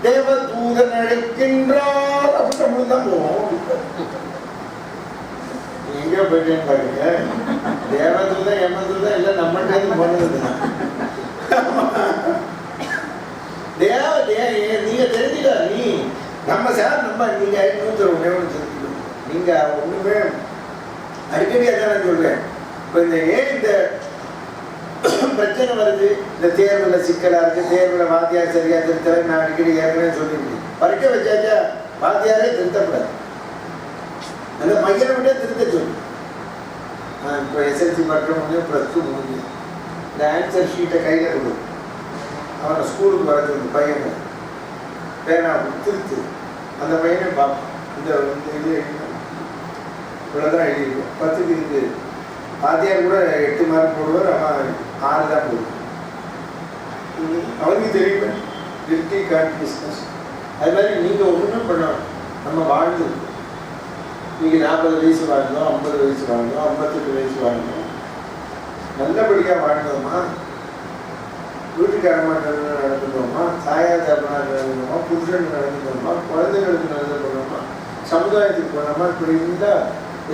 தேவதூதன் அழைக்கின்றார் அப்படின்னு நம்மளும் தான் போவோம். எங்க போயிட்டேன்னு பாருங்க. தேவதூதன் யமதூதன் எல்லாம் நம்மகிட்ட போனதுதான். நீங்க தெரிஞ்சுக்க, நீ நம்ம சார் நம்ம நீங்க 500 தெரிஞ்சுக்கணும். நீங்க ஒண்ணுமே அடிக்கடி அதான் சொல்றேன். இப்போ இந்த பிரச்சனை வருது, இந்த தேர்வுல சிக்கலா இருக்கு, தேர்வுல வாத்தியார் சரியா திருத்தல, நான் அடிக்கடி ஏற்கனவே சொல்லியிருக்கேன். பறிக்க வச்சாச்சா வாத்தியாரே திருத்தப்படாது, அந்த பையனை விட திருத்த சொல்லு. இப்போ SSLC மட்டும் +2 முடிஞ்சு இந்த ஆன்சர் ஷீட்டை கையில் கொடு, அவனை ஸ்கூலுக்கு வர சொல்லு. பையனை பேனா திருத்து, அந்த பையனை பார்ப்போம். இந்த இது இவ்வளோதான் எழுதியிருக்கோம். 10க்கு இருக்கு. வாத்தியார் கூட 8 மார்க் போடுவார், அவன் 6 தான் போடுவான். அவனுக்கு தெரியுமே கில்ட்டி கான்ஷியஸ்னஸ். அது மாதிரி நீங்கள் ஒன்றுமே பண்ணணும். நம்ம வாழ்ந்துருக்கோம். நீங்கள் 40 வயசு வாழ்ந்தோம், 50 வயசு வாழ்ந்தோம், 58 வயசு வாழ்ந்தோம். நல்லபடியாக வாழ்ந்தோமா, வீட்டுக்காரமாக நடந்துட்டோமா, சாயா சாப்பிடா நடந்துட்டோமா, புருஷனுக்கு நடந்துட்டோமா, குழந்தைகளுக்கு நல்லது பண்ணோமா, சமுதாயத்துக்கு போனோமா, இப்படி இருந்தால்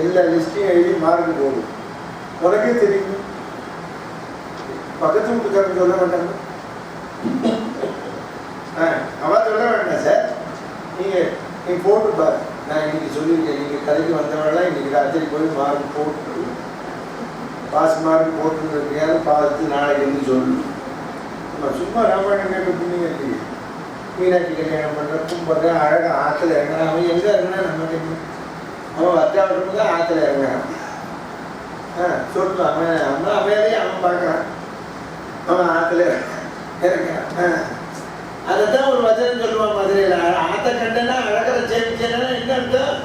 எல்லா லிஸ்ட்டையும் எழுதி மார்க் போடும். உனக்கே தெரியும். பக்கத்து வீட்டுக்காரன் சொல்ல மாட்டாங்க. அவன் சொல்ல வேண்டாம் சார், நீங்கள் போட்டு பாரு. நான் இன்னைக்கு சொல்லியிருக்கேன், நீங்கள் கதைக்கு வந்தவங்களாம் இன்னைக்கு ராத்திரி போய் மார்க் போட்டு பாஸ் மார்க் போட்டுருக்கையாவது பார்த்து நாளைக்கு வந்து சொல்லு. நம்ம சும்மா ராமாயணம் கேட்கறீங்க இல்லையே. மீனாட்சி கல்யாணம் பண்ணுற கும்பிட்றேன், அழகாக ஆற்றுல இறங்குறான். அவன் எங்கே இறங்கினா நம்ம தெரியும். அவன் வர்த்தாவட்டும் தான் ஆற்றுல இறங்குறான். சொல்லுவான். அவன் அமையாதையே அவன் பார்க்குறான், அவன் ஆற்றுல இறங்குறான். அதைத்தான் ஒரு வசனம் சொல்லுவான் மதுரையில். ஆற்ற கண்டனா அழகரை சேமிச்சேன்னா என்ன அர்த்தம்?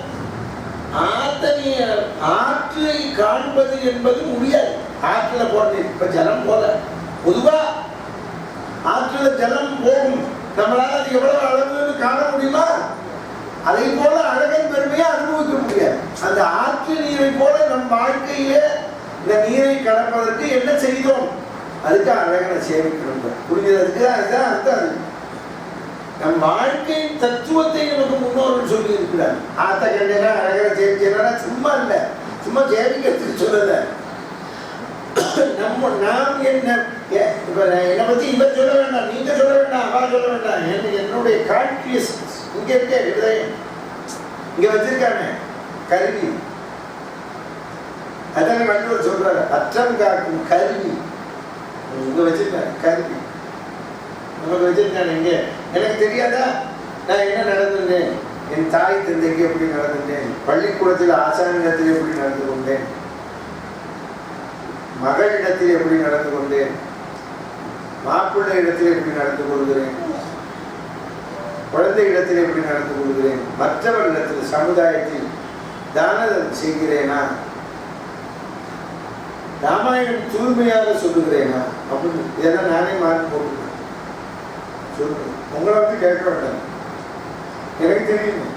ஆற்றை காண்பது என்பது முடியாது. ஆற்றுல போறது இப்ப ஜலம் போல, பொதுவா ஆற்றுல ஜலம் போகும், நம்மளால அது எவ்வளவு அளவுன்னு காண முடியுமா? அதை போல அழகன் பெருமையை அனுபவிக்க முடியாது. அந்த ஆற்று நீரை போல நம் வாழ்க்கையே இந்த நீரை கடப்பதற்கு என்ன செய்தோம்? அதுக்கு அழகனை சேமிக்கணும். புரிஞ்சதுக்கு அதுதான் அர்த்தம். அது நம் வாழ்க்கையின் தத்துவத்தை நமக்கு முன்னோர்கள் சொல்லி இருக்கிறார். ஆத்த கண்டனா அழகனை சேமிச்சா சும்மா இல்லை, சும்மா சேமிக்கிறதுக்கு சொல்லல. நாம் என்ன என்னை பத்தி இவர் சொல்ல வேண்டாம், நீங்க சொல்ல வேண்டாம், அவா சொல்ல வேண்டாம். என்னுடைய கான்ஷியஸ்னஸ் இங்க இருக்க ஹிருதயம் இங்க வச்சிருக்காங்க கருவி. அதான் வள்ளுவர் சொல்றாரு, அற்றம் காக்கும் கருவி இங்க வச்சிருக்காங்க. கருவி நமக்கு வச்சிருக்காங்க. இங்க எனக்கு தெரியாதா நான் என்ன நடந்திருந்தேன், என் தாய் தந்தைக்கு எப்படி நடந்துட்டேன், பள்ளிக்கூடத்தில் ஆசானிடத்தில் எப்படி நடந்து கொண்டேன், மகளிடத்தில் எப்படி நடந்து கொண்டேன், மாப்பிள்ளை இடத்தில் எப்படி நடந்து கொள்கிறேன், குழந்தை இடத்தில் எப்படி நடந்து கொள்கிறேன், மற்றவர்களிடத்தில் சமுதாயத்தில் தானம் செய்கிறேனா, ராமாயணம் தூய்மையாக சொல்லுகிறேனா அப்படின்னு இதெல்லாம் நானே மாற்றி போட்டுக்கிறேன். சொல்லுங்க, உங்களை வந்து கேட்க வேண்டாம், எனக்கு தெரியும்.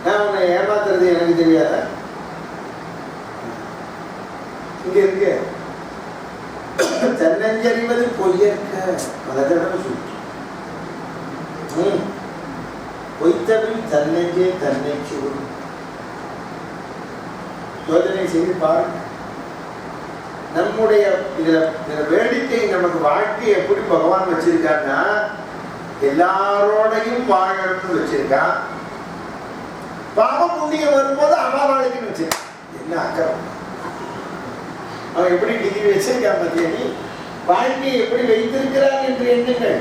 நான் உன்னை ஏமாத்துறது எனக்கு தெரியாதா? இங்க இருக்கு தன்னஞ்சறிவது பொய்யற்க பலதடவை சுற்று பொய்த்தபில் தன்னஞ்சே தன்னை சூடும். யோசனை செய்து பாருங்க. நம்முடைய இதுல வேடிக்கை, நமக்கு வாழ்க்கை எப்படி பகவான் வச்சிருக்கான்னா எல்லாரோடையும் வாழணும்னு வச்சிருக்கான். பாவம் புண்ணியம் வரும்போது அவாவாளுக்குன்னு வச்சிருக்கான். என்ன அக்கறம்! அவன் எப்படி டிகிரி வச்சிருக்கான் பத்தியா? நீ வாழ்க்கையை எப்படி வைத்திருக்கிறான் என்று எண்ணுங்கள்.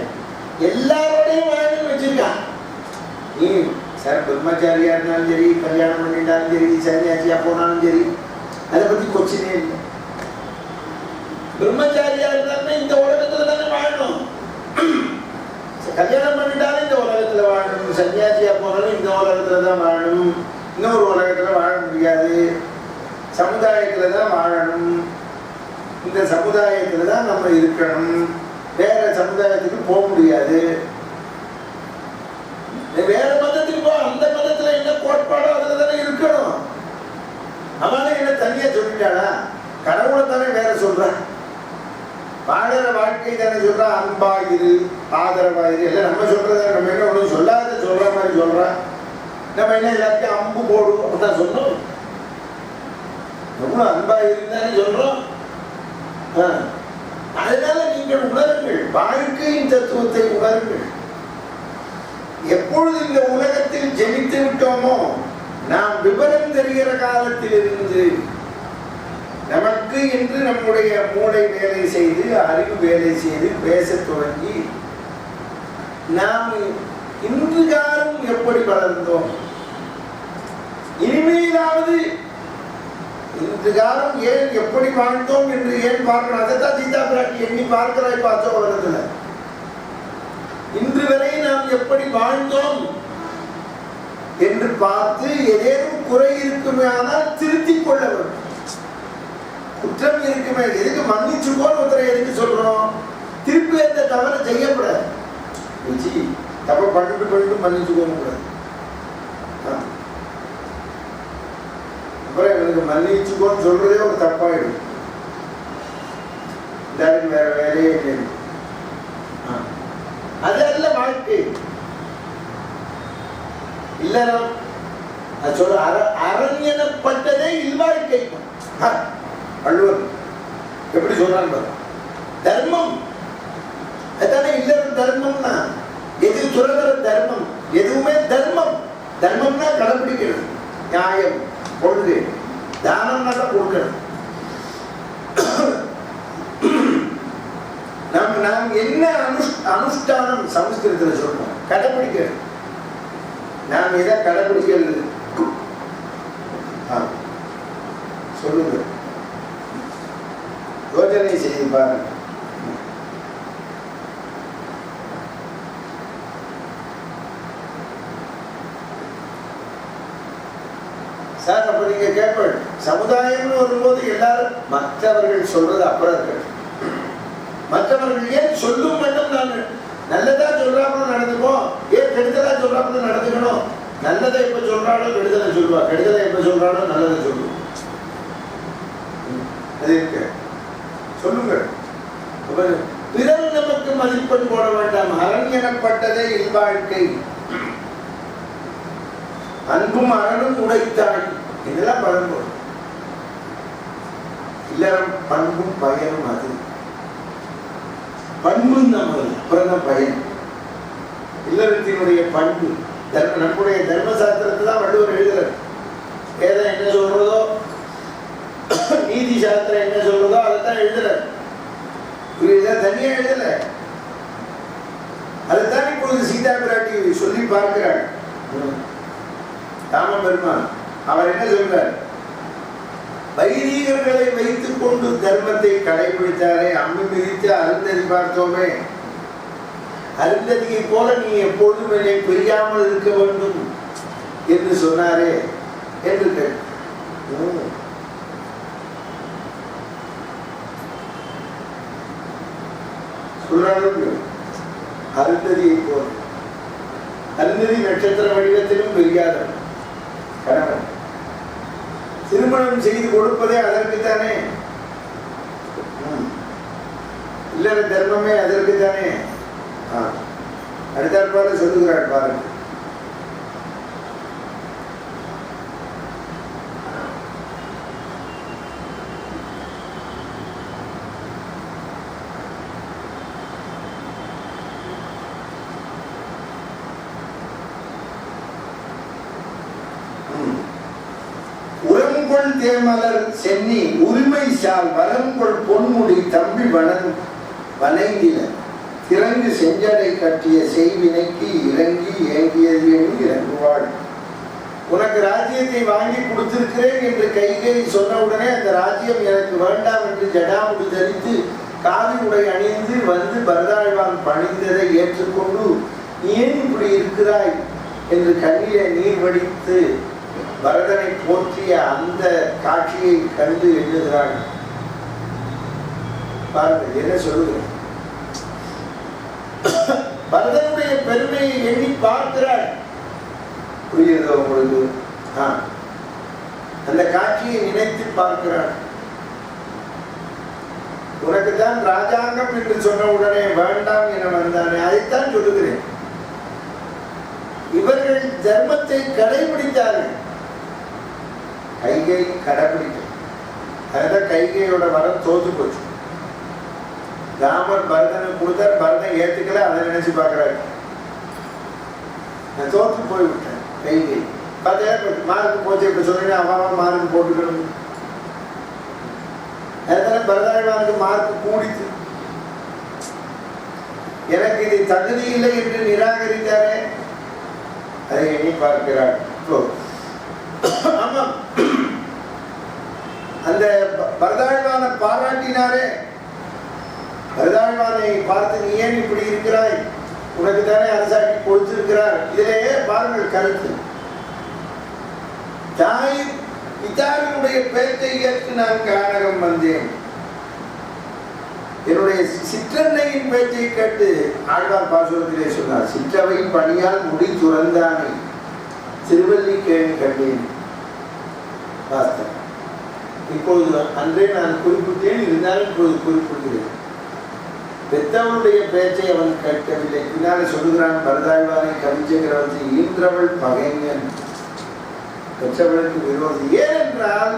எல்லாரோடையும் வாழணும்னு வச்சிருக்கான். நீ சார் பிரம்மச்சாரியா இருந்தாலும் சரி, கல்யாணம் பண்ணிட்டாலும் சரி, சன்னியாசியா போனாலும் சரி, அதை பத்தி கொச்சினே இல்லை. பிரம்மச்சாரியா இருந்தாலுமே இந்த உலகத்துல தானே வாழணும். கல்யாணம் பண்ணிட்டாலும் இந்த உலகத்துல வாழணும், சன்னியாசியா போனாலும் இந்த உலகத்துல தான் வாழணும். இன்னொரு உலகத்துல வாழ முடியாது. சமுதாயத்துல தான் வாழணும். இந்த சமுதாயத்துல தான் நம்ம இருக்கணும். வேற சமுதாயத்துக்கு போக முடியாது. வேற மதத்துக்கு போ, அந்த மதத்துல என்ன கோட்பாடோ அதுல தானே இருக்கணும். அவனே என்ன தனியா சொல்லிட்டானா? கடவுளை தானே வேற சொல்றான். வாழற வாழ்க்கை தானே சொல்றா. அன்பாயிரு, ஆதரவாயிரு, எல்லாம் நம்ம சொல்றத நம்ம என்ன ஒண்ணு சொல்லாத சொல்ற மாதிரி சொல்றான். நம்ம என்ன எல்லாத்தையும் அம்பு போடும் அப்படிதான் சொன்னோம். எவ்வளவு அன்பாயிரு தானே சொல்றோம். அதனால நீங்கள் உணருங்கள், வாழ்க்கையின் தத்துவத்தை உணருங்கள். எப்பொழுது இந்த உலகத்தில் ஜெனித்து விட்டோமோ, நாம் விவரம் தெரிகிற காலத்தில் இருந்து நமக்கு என்று நம்முடைய மூளை வேலை செய்து, அறிவு வேலை செய்து பேச தொடங்கி, நாம் இன்று காலம் எப்படி வளர்ந்தோம், இனிமேலாவது இன்று காலம் ஏன் எப்படி வாழ்ந்தோம் என்று ஏன் பார்க்கணும். அதைத்தான் சீதா பிராட்டி எண்ணி பார்க்கிறாய் பார்த்தோம் உலகத்துல. இன்று வரை நாம் எப்படி வாழ்ந்தோம் என்று பார்த்து ஏதேனும் குறை இருக்குமே ஆனால் திருத்திக் கொள்ள வேண்டும். குற்றம் இருக்குமே, எதுக்கு மன்னிச்சுக்கோன்னு ஒருத்தரை எதுக்கு சொல்றோம்? திருப்பி அந்த தவறை செய்யக்கூடாது. தப்ப பண்ணிட்டு மன்னிச்சுக்கோங்க கூடாது. அப்புறம் எனக்கு மன்னிச்சுக்கோன்னு சொல்றதே ஒரு தப்பாயிடும். வேற வேலையே இல்லை. அது அல்ல வாழ்க்கை. இல்லறம் சொல்ற அரண்யனப்பட்டதே இல்வாழ்க்கை. வள்ளுவர் எப்படி சொல்றாங்க, தர்மம் அதானே இல்லறம். தர்மம்னா எது? சுரதர தர்மம். எதுவுமே தர்மம். தர்மம்னா கடைபிடிக்கிறது, நியாயம், கொள்கை. தானம்னா கொடுக்கிறது. நாம் என்ன அனுஷ்டானம் சமஸ்கிருதத்தில் சொல்றோம், கடைபிடிக்கிறது. நாம் எதை கடைபிடிக்கிறது சொல்லுங்க, யோசனை செய்து பாருங்க. சார், அப்ப நீங்க கேட்ப சமுதாயம்னு வரும்போது எல்லாரும் மற்றவர்கள் சொல்றது அப்புறம் இருக்கு. மற்றவர்கள் ஏன் சொல்லும் மட்டும் நான் நல்லதா சொல்றாப்புல நடந்துப்போம், ஏன் கெடுதலா சொல்றாப்புல நடந்துக்கணும். நல்லதை எப்ப சொல்றானோ கெடுதலை சொல்லுவா, கெடுதலை எப்ப சொல்றானோ நல்லதை சொல்லுவோம். அது இருக்கு. சொல்லுங்க. பிறர் நமக்கு மதிப்பெண் போட வேண்டாம். அரண் எனப்பட்டதே இல்வாழ்க்கை. அன்பும் அரணும் உடைத்தாள், இதெல்லாம் பழம்பொருள். இல்லறம் பண்பும் பயனும். அது பண்பும் நம்ம அப்புறம் பயன். இல்லறத்தினுடைய பண்பு நம்முடைய தர்மசாஸ்திரத்தை தான் வள்ளுவர் எழுதுறார். வேதம் என்ன சொல்றதோ, நீதி சாஸ்திரம் என்ன சொல்றதோ அதைத்தான் எழுதுறார். தனியா எழுதல. அதைத்தான் இப்பொழுது சீதா பிராட்டி சொல்லி பார்க்கிறார். ராம பெருமான் அவர் என்ன சொல்றார்? வைதீகர்களை வைத்துக் கொண்டு தர்மத்தை கடைபிடித்தாரே, அம்மி மிதித்து அருந்ததி பார்த்தோமே, அருந்ததியை போல நீ எப்பொழுதும் என்னை பிரியாமல் இருக்க வேண்டும் என்று சொன்னாரே என்று சொல்றாங்க. அருந்ததியை போல, அருந்ததி நட்சத்திர வடிவத்திலும் பிரியாதவன் கணவன். திருமணம் செய்து கொடுப்பதே அதற்குத்தானே. இல்லற தர்மமே அதற்குத்தானே. அடுத்தாற்பால சொல்லுகிறார் பாருங்க. உரங்கொள் தேமலர் சென்னி உரிமை சால் வரங்கொள் பொன்முடி தம்பி வணங்கில திறங்கு செஞ்சடை கட்டிய செய்வினைக்கு இறங்கி ஏங்கியது என்று இறங்குவாள். உனக்கு ராஜ்யத்தை வாங்கி கொடுத்திருக்கிறேன் என்று கைகை சொன்னவுடனே அந்த ராஜ்யம் எனக்கு வேண்டாம் என்று ஜடாமுடி தரித்து காவி உடை அணிந்து வந்து பரதாழ்வான் பணிந்ததை ஏற்றுக்கொண்டு ஏன் இப்படி இருக்கிறாய் என்று கண்ணிலே நீர் வடித்து பரதனை போற்றிய அந்த காட்சியை கண்டு எழுதுகிறாள். பாருங்கள் என்ன சொல்லுகிறேன். பரதனுடைய பெருமையை எண்ணி பார்க்கிறாள். புரியுதோ உங்களுக்கு? அந்த காட்சியை நினைத்து பார்க்கிறாள். உனக்குத்தான் ராஜாங்கம் என்று சொன்ன உடனே வேண்டாம் என வந்தானே, அதைத்தான் சொல்லுகிறேன். இவர்கள் தர்மத்தை கடைபிடித்தார்கள், கைகை கடைபிடிக்க. அதுதான் கைகையோட வரம் தோத்து போச்சு. ராமர் பரதனுக்கு கொடுத்தார், பரதன் ஏத்துக்கல, அதை நினைச்சு பார்க்கிறாரு. நான் தோற்று போய்விட்டேன். கைகை பார்த்தா மார்க்கு போச்சு, இப்ப சொன்னீங்கன்னா அவன் மார்க்கு போட்டுக்கணும். அதனால பரதாழ்வானுக்கு மார்க்கு கூடித்து. எனக்கு இது தகுதி இல்லை என்று நிராகரித்தாரே, அதை எண்ணி பார்க்கிறார். ஆமாம், அந்த பரதாழ்வானை பாராட்டினாரே. பரதாழ்வானை பார்த்து நீ ஏன் இப்படி இருக்கிறாய், உனக்கு தானே அரசாட்சி கொடுத்திருக்கிறார். இதிலேயே பாருங்கள் கருத்து. தாய் பிதாவினுடைய பேச்சை ஏற்று நான் கானகம் வந்தேன், என்னுடைய சிற்றன்னையின் பேச்சை கேட்டு ஆழ்வார் பாசுரத்திலே சொன்னார். சிற்றவை பணியால் முடி துறந்தானே திருவள்ளி கேணி கண்டேன். வாஸ்தவம். இப்பொழுது அன்றே நான் குறிப்பிட்டேன், இருந்தாலும் இப்பொழுது குறிப்பிடுகிறேன். பெத்தவனுடைய பேச்சை அவன் கேட்கவில்லை. பின்னாலே சொல்லுகிறான், பரதாழ்வானை கவிச்சக்கரவர்த்தி ஈன்றவள் பகைஞன், பெற்றவளுக்கு விரோதி. ஏனென்றால்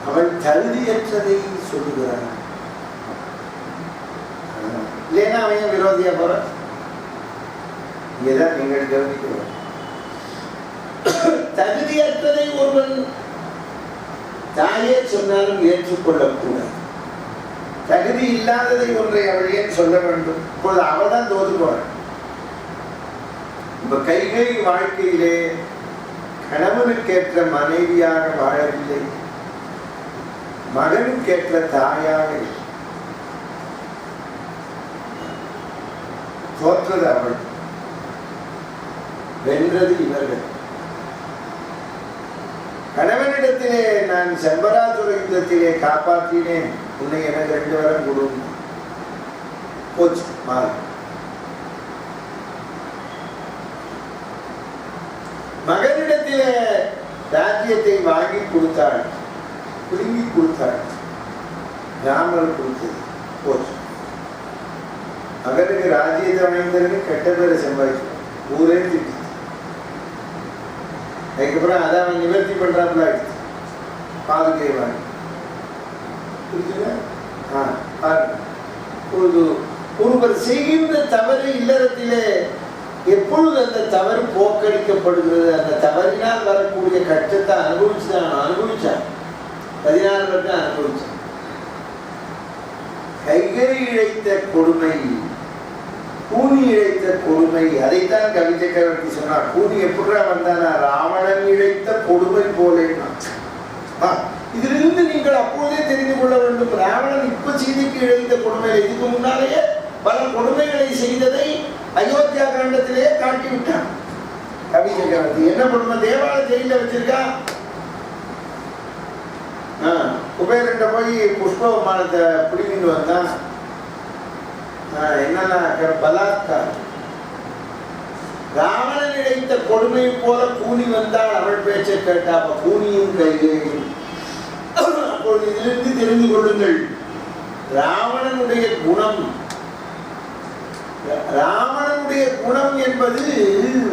அவள் தகுதியற்றதை சொல்லுகிறான். இல்லைன்னா அவன் விரோதியா போற. இங்கேதான் நீங்கள் கவனிக்கிறோம். தகுதியற்றதை ஒருவன் தாயே சொன்னாலும் ஏற்றுக்கொள்ளக்கூடாது. தகுதி இல்லாததை ஒன்றை அவள் ஏன் சொல்ல வேண்டும்? இப்பொழுது அவள் தான் தோது போறாள். இப்ப கைகை வாழ்க்கையிலே கணவனுக்கேற்ற மனைவியாக வாழவில்லை, மகனுக்கேற்ற தாயாக தோற்றது அவள், வென்றது இவர்கள். கணவனிடத்திலே நான் செம்பராசுர யுத்தத்திலே காப்பாற்றினேன், உன்னை எனக்கு 2 வரம் கொடு போச்சு. மகனிடத்திலே ராஜ்யத்தை வாங்கி கொடுத்தாள், பிடுங்கி கொடுத்தாள். ராமர் கொடுத்தது போச்சு. மகனுக்கு ராஜ்யத்தை அமைந்ததுக்கு கெட்ட பேரை சம்பாதிச்சு ஊரே திட்டு. அதுக்கப்புறம் அதை அவன் நிவர்த்தி பண்றாப்புல ஆயிடுச்சு. பாதுகை வாங்கி ஒருவர் செய்கின்ற தவறு இல்லறத்திலே எப்பொழுது அந்த தவறு போக்கடிக்கப்படுகிறது, அந்த தவறினால் வரக்கூடிய கஷ்டத்தை அனுபவிச்சான். 14 வருடம் அனுபவிச்சான். கைகை இழைத்த கொடுமை, கூனி இழைத்த கொடுமை, அதைத்தான் கவி சக்கரவர்த்தி சொன்னார். கூனி எப்படியா வந்தானா, ராவணன் இழைத்த கொடுமை போலேன்னா. இதிலிருந்து நீங்கள் அப்போதே தெரிந்து கொள்ள வேண்டும், ராவணன் இப்ப சீதைக்கு இழைத்த கொடுமை. இதுக்கு முன்னாலேயே பல கொடுமைகளை செய்ததை அயோத்தியா காண்டத்திலேயே காட்டிவிட்டான் கவி சக்கரவர்த்தி. என்ன கொடுமை? தேவாலய ஜெயில வச்சிருக்கா. குபேரன்ட்ட போய் புஷ்ப விமானத்தை பிடிக்கிட்டு வந்தான். என்னன்னா பலாத்காரம். ராவணன் இழைத்த கொடுமை போல கூனி வந்தால் அவள் பேச்சை கேட்டா. அப்ப கூனியும் கைகேயும். அப்பொழுது இதிலிருந்து தெரிந்து கொள்ளுங்கள், ராவணனுடைய குணம், ராவணனுடைய குணம் என்பது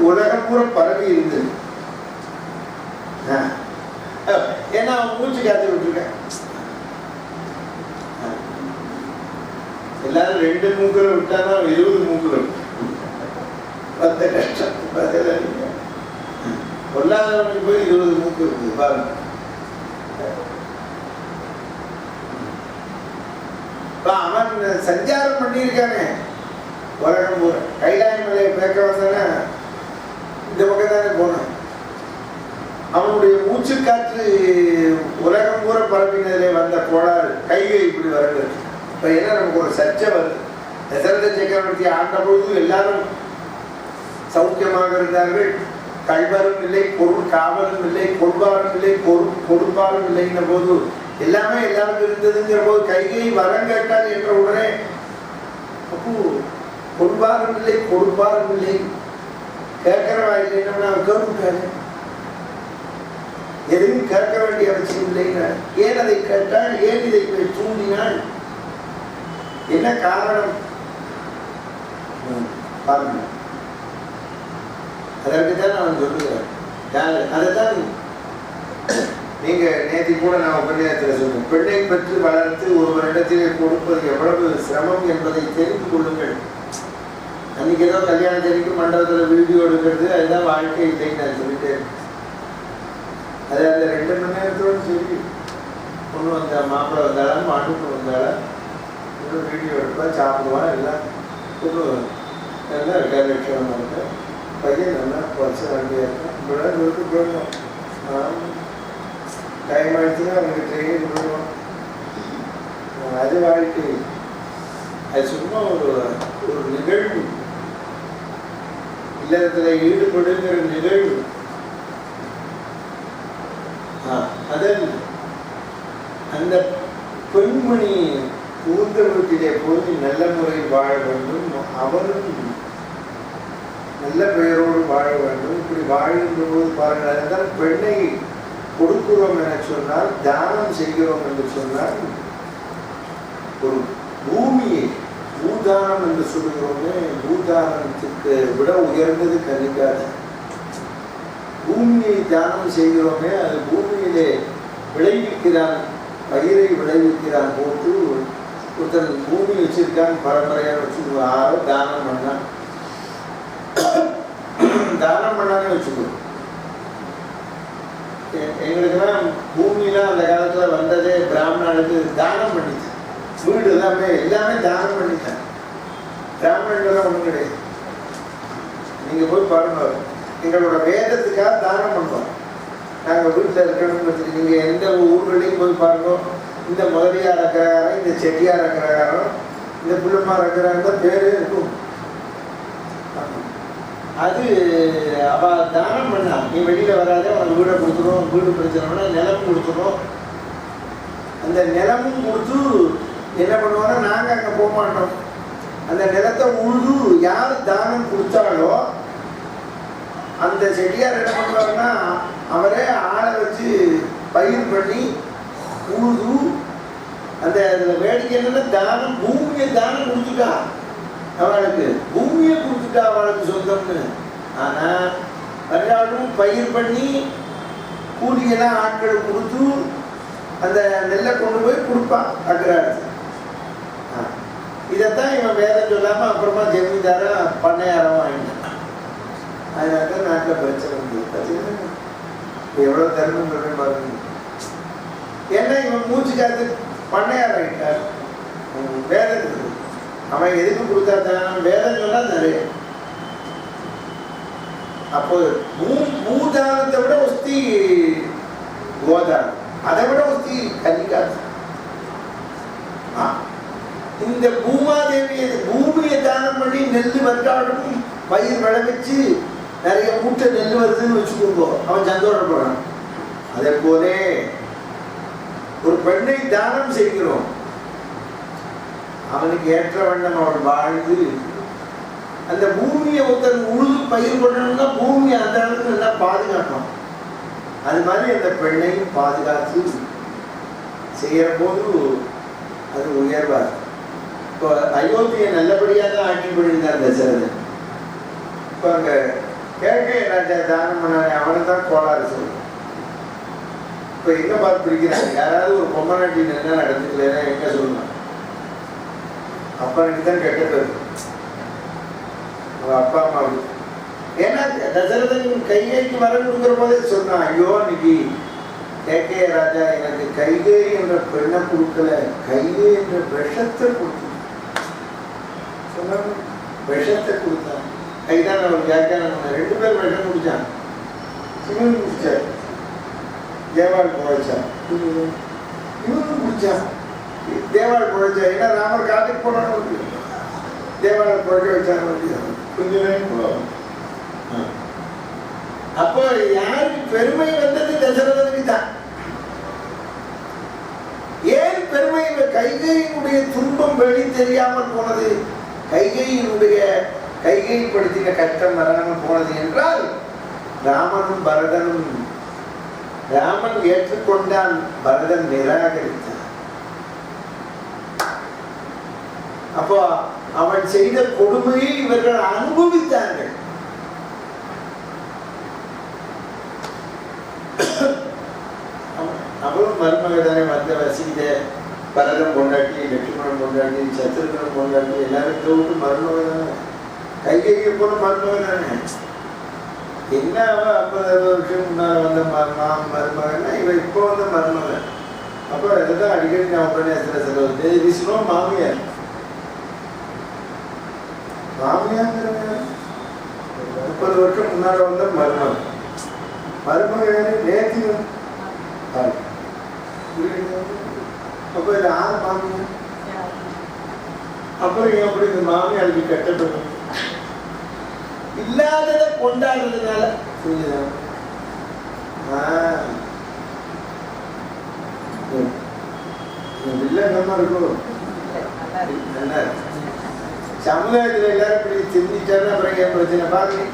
உலகம் பூரா பரவி இருந்தது. ஏன்னா அவன் மூச்சு காத்து விட்டுருக்கான். எல்லாரும் 2 மூக்குல விட்டானா 20 மூக்குல 10 கஷ்டம். பொல்லாதவனுக்கு போய் 20 மூக்கு இருக்குது பாருங்க. அவன் சஞ்சாரம் பண்ணியிருக்கானே உலகம் பூரா. கைலாய மலையை பேக்க வந்தானே இந்த பக்கம் தானே போனான். அவனுடைய மூச்சு காற்று உலகம் பூரா பரப்பினதிலே வந்த கோளாறு கைகை இப்படி வருது. இப்ப என்ன நமக்கு ஒரு சர்ச்சை வருது. தசரத சக்கரவர்த்தி ஆண்ட பொழுது எல்லாரும் சௌக்கியமாக இருந்தார்கள். கல்வரும் இல்லை, பொருள் காவலும் இல்லை, கொள்வாரும் இல்லை, கொடுப்பாரும் இல்லைங்கிற போது எல்லாமே எல்லாருக்கும் இருந்ததுங்கிற போது கைகை வரம் கேட்டால் என்ற உடனே அப்போ கொள்வாரும் இல்லை, கொடுப்பாரும் இல்லை, கேட்கிறவா இல்லைன்னா கேட்காது. எதையும் கேட்க வேண்டிய அவசியம் இல்லை. ஏன் அதை கேட்டால், ஏன் இதை தூண்டினாள், என்ன காரணம் பாருங்க. அதற்குதான் நான் சொல்லுகிறேன். அதைத்தான் நீங்க நேற்று கூட நான் உபன்யாசத்தில் சொன்னேன். பெண்ணை பெற்று வளர்த்து ஒருவரிடத்திலே கொடுப்பது எவ்வளவு சிரமம் என்பதை தெரிந்து கொள்ளுங்கள். அன்னைக்கு ஏதோ கல்யாணத்திற்கு மண்டபத்தில் வீடியோ எடுக்கிறது அதுதான் வாழ்க்கை இல்லைன்னு நான் சொல்லிட்டேன். அது அந்த 2 மணி நேரத்தோடு சரி, பொண்ணு வந்தா மாப்பிள்ளை வந்தாலும் மாட்டுக்கு வந்தாலும் இன்னும் வீடியோ எடுப்பான், சாப்பிடுவான், எல்லாம் பொண்ணு நல்லா இருக்கார், லட்சணமாக இருக்க பையன் நல்லா குறைச்ச வண்டியாக இருக்கும். இப்படிலாம் சொல்லிட்டு போயிடுவோம். டைம் ஆயிடுச்சுன்னா அவங்களுக்கு ட்ரெயினுக்கு போயிடுவோம். அது வாழ்க்கை. அது சும்மா ஒரு நிகழ்வு, இல்லறத்தில் ஈடுபடுங்கிற நிகழ்வு. அதன் அந்த பெண்மணி ஊந்த வீட்டிலே போய் நல்ல முறையில் வாழ வேண்டும், அவரும் நல்ல பெயரோடு வாழ வேண்டும். இப்படி வாழ்கின்ற போது பாருங்கள், அதுதான் பெண்ணை கொடுக்கிறோம் என சொன்னால், தானம் செய்கிறோம் என்று சொன்னால், ஒரு பூமியை பூதானம் என்று சொல்லுகிறோமே, பூதானத்துக்கு விட உயர்ந்தது கணிக்காது. பூமியை தானம் செய்கிறோமே, அது பூமியிலே விளைவிக்கிறான், பயிரை விளைவிக்கிறான். போட்டு ஒருத்தன் பூமி வச்சிருக்கான், பரம்பரையாக வச்சுக்கோ, ஆரோ தானம் பண்ணான், தானம் பண்ணான்னு வச்சுக்கோ. எங்களுக்கெல்லாம் பூமியெல்லாம் அந்த காலத்தில் வந்ததே பிராமணனுக்கு தானம் பண்ணிச்சு. வீடு எல்லாமே தானம் பண்ணிட்டேன். பிராமணர்கள்லாம் ஒன்றும் கிடையாது. நீங்கள் போய் பாருங்க, எங்களோட வேதத்துக்காக தானம் பண்ணுவோம். நாங்கள் வீட்டில் இருக்கணும்னு வச்சுட்டு நீங்கள் எந்த ஊர்களையும் போய் பாருங்க, இந்த முதலியார் இருக்கிறாரம், இந்த செட்டியார் இருக்கிறாரம், இந்த புள்ளம்மா இருக்கிறாங்க பேர் இருக்கும். அது அவ தானம் பண்ணா, நீ வெளியில் வராதே, அவனுக்கு வீடை கொடுத்துரும், வீடு பிரச்சனைனா நிலம் கொடுத்துரும். அந்த நிலமும் கொடுத்து என்ன பண்ணுவோன்னா, நாங்கள் அங்கே போக மாட்டோம். அந்த நிலத்தை உழுது யார் தானம் கொடுத்தாலோ அந்த செடியார் என்ன பண்ணுவாருன்னா, அவரே ஆளை வச்சு பயிர் பண்ணி உழுது. அந்த வேடிக்கை என்னன்னா, தானம் பூமியை தானம் கொடுத்துட்டா, அவளுக்கு பூமியை கொடுத்துட்டா அவளுக்கு சொந்தம்னு. ஆனால் எல்லாரும் பயிர் பண்ணி கூலியெல்லாம் ஆட்கள் கொடுத்து அந்த நெல்லை கொண்டு போய் கொடுப்பான் அக்ராடுத்து. இதைத்தான் இவன் வேதம் சொல்லாமல் அப்புறமா ஜமீன்தார பண்ணையாரம் வாங்கிட்டான். அதனால தான் நாட்டில் பிரச்சனை வந்து பார்த்தீங்கன்னா எவ்வளோ தர்மம் சொல்றேன் பாருங்க. ஏன்னா இவன் மூச்சு காத்து பண்ணையார் ஆகிட்டார். வேதத்துக்கு அவன் எதுக்கு கொடுத்தா தான் வேதம் சொன்னால் நிறைய. அப்போ மூதானத்தை விட ஒஸ்தி கோதானம், அதை விட ஒஸ்தி கன்னிகாசம். இந்த பூமாதேவியை பூமியை தானம் பண்ணி நெல் வந்தாலும் பயிர் விளைவிச்சு நிறைய மூட்டை நெல் வருதுன்னு வச்சுக்கோங்க, அவன் சந்தோஷப்படுறான். அதே போலே ஒரு பெண்ணை தானம் செய்கிறோம், அவனுக்கு ஏற்ற வண்ணம் அவன் வாழ்ந்து அந்த பூமியை ஒருத்தன் உழுது பயிர் பண்ணணும்னா பூமியை அந்த அளவுக்கு நல்லா பாதுகாக்கணும். அது மாதிரி அந்த பெண்ணையும் பாதுகாத்து செய்கிற போது அது உயர்வார். இப்போ அயோத்தியை நல்லபடியாக தான் ஆட்சி பண்ணியிருந்தார் தசரதன். இப்போ அங்கே கேட்கை ராஜா தானம் பண்ணாரு, அவனை தான் கோளாறு சொல்லுவான். இப்போ எங்கே பார்த்து பிடிக்கிறாங்க, யாராவது ஒரு பொம்மநாட்டி என்ன நடந்துக்கலன்னா எங்கே சொல்லலாம், அப்பனுக்கு தான் கெட்டது அப்பா அம்மாவுக்கு. ஏன்னா தசரதன் கைகைக்கு வர கொடுக்குற போதே சொன்னான், ஐயோ இன்னைக்கு கேகே ராஜா எனக்கு கைகை என்ற பெண்ணை கொடுக்கல, கைகை என்ற விஷத்தை கொடுத்து சொன்னாங்க. விஷத்தை கொடுத்தான். கைதான் அவர் வியாக்கியானம் பண்ண, 2 பேர் விஷம் குடிச்சான். சிவன் குடிச்சார், தேவாள் குழைச்சான், இவனும் குடிச்சான். தேவாள் குழைச்சா, ஏன்னா ராமர் காட்டுக்கு போனான்னு தேவாளை குழைக்க வச்சாங்க. கொஞ்சம் நேரம் அப்போ யாருக்கு பெருமை வந்தது? தசரதனுக்கு தான். ஏன் பெருமை? கைகையினுடைய துன்பம் வெளி தெரியாமல் போனது, கைகைப்படுத்தின கஷ்டம் வராமல் போனது என்றால் ராமனும் பரதனும் ராமன் ஏற்றுக்கொண்டான், பரதன் நிராகரித்தான். அப்போ அவன் செய்த கொடுமையை இவர்கள் அனுபவித்தார்கள். அவளும் மருமகள் தானே வந்த வசீதை, பரதம் கொண்டாட்டி, லட்சுமணன் கொண்டாட்டி, சத்ருகன் கொண்டாட்டி, எல்லாரும் விட்டு மருமகள் தானே, கைகையை போல மருமகள் தானே. என்ன அவ 50-60 வருஷம் முன்னால வந்த மருமகன்னா இவ இப்போ வந்த மருமகன். அப்போ இதுதான் அடிக்கடி நான் உபன்யாசத்துல சொல்லுவது, விஷ்ணு மாமியார். மாமியாங்கிறவங்க 30 வருஷம் முன்னால வந்த மருமகன். மருமகன் நேற்று. அப்ப இது ஆறு மாமியார். அப்புறம் எப்படி இந்த மாமியாருக்கு கட்டப்படும் இல்லாததை கொண்டாடுறதுனால வில்லங்கமா இருக்கும். சமுதாயத்துல எல்லாரும் இப்படி தெரிஞ்சிட்டாருன்னா அப்புறம் என் பிரச்சனை பாருங்க.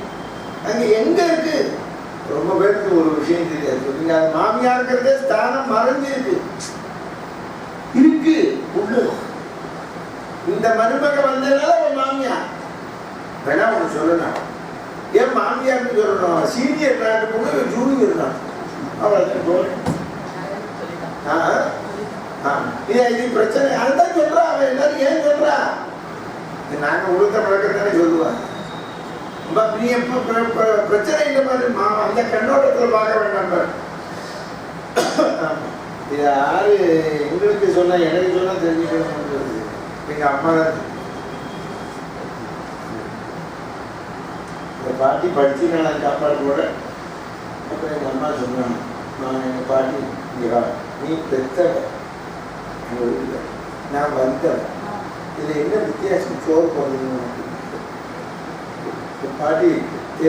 அங்க எங்க இருக்கு? ரொம்ப பேருக்கு ஒரு விஷயம் தெரியாது. நீங்க அது மாமியாருக்கிறதே ஸ்தானம் மறைஞ்சு இருக்கு உண்டு. இந்த மருமக வந்ததுனால ஒரு மாமியார் வேணா ஒன்று சொல்லணும். ஏன் மாமியார்னு சொல்லணும்? சீனியர் நாட்டு பொண்ணு ஜூனியர் தான். அவ்வளோதான். இது பிரச்சனை. அதுதான் சொல்றா அவன். எல்லாரும் ஏன் சொல்றா? நாங்கள் உளுத்த பழக்கத்தானே சொல்லுவாங்க. நீ எப்ப பிரச்சனை இல்லை மாதிரி அந்த கண்ணோட்டத்தில் பார்க்க வேண்டாம் பாரு. இது யாரு எங்களுக்கு சொன்னா, எனக்கு சொன்னா தெரிஞ்சுக்கணும். எங்க அம்மா தான். இந்த பாட்டி படிச்சு நான் சாப்பாடு போட, அப்ப எங்க அம்மா சொன்னாங்க, நான் எங்க பாட்டி இங்க நீ பெத்தவ, எங்க வீட்டுல நான் வந்தவ, இதுல என்ன வித்தியாசம் சோறு போடுறீங்க? பாட்டி